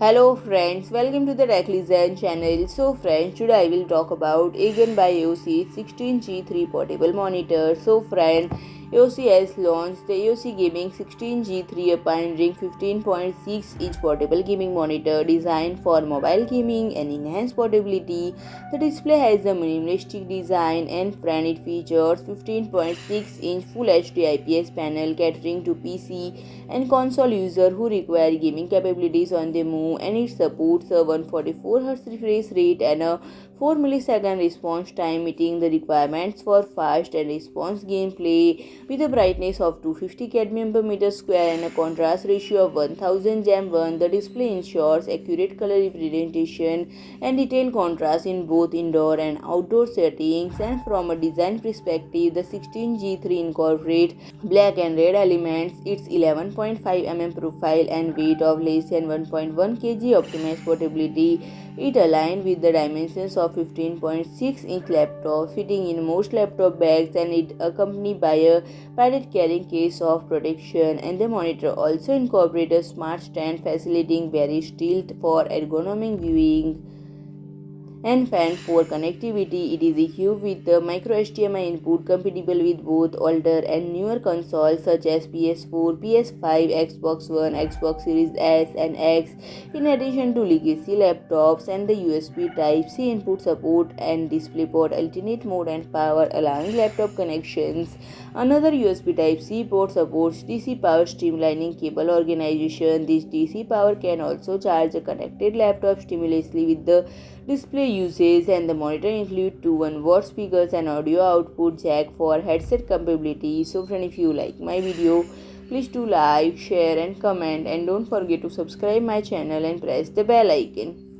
Hello friends, welcome to the Techlizen channel. So friends, today I will talk about AGON by AOC 16G3 portable monitor. So friend, AOC has launched the AOC Gaming 16G3 a pioneering 15.6 inch portable gaming monitor designed for mobile gaming and enhanced portability. The display has a minimalistic design and friend it features 15.6 inch Full HD IPS panel catering to PC and console user who require gaming capabilities on the move, and it supports a 144Hz refresh rate and a 4 millisecond response time, meeting the requirements for fast and response gameplay. With a brightness of 250 cadmium per meter square and a contrast ratio of 1000 Gem1, the display ensures accurate color representation and detailed contrast in both indoor and outdoor settings. And from a design perspective, the 16G3 incorporates black and red elements. Its 11.5 mm profile and weight of less than 1.1 kg optimized portability. It aligned with the dimensions of 15.6 inch laptop, fitting in most laptop bags, and it accompanied by a padded carrying case of protection. And the monitor also incorporates a smart stand facilitating various tilt for ergonomic viewing. And fan for connectivity, it is equipped with the micro HDMI input compatible with both older and newer consoles such as PS4, PS5, Xbox One, Xbox Series S and X, in addition to legacy laptops. And the USB Type-C input support and DisplayPort alternate mode and power, allowing laptop connections. Another USB Type-C port supports DC power streamlining cable organization. This DC power can also charge a connected laptop seamlessly with the display usage. And the monitor includes two 1-watt speakers and audio output jack for headset compatibility. So friend, if you like my video, please do like, share and comment, and don't forget to subscribe my channel and press the bell icon.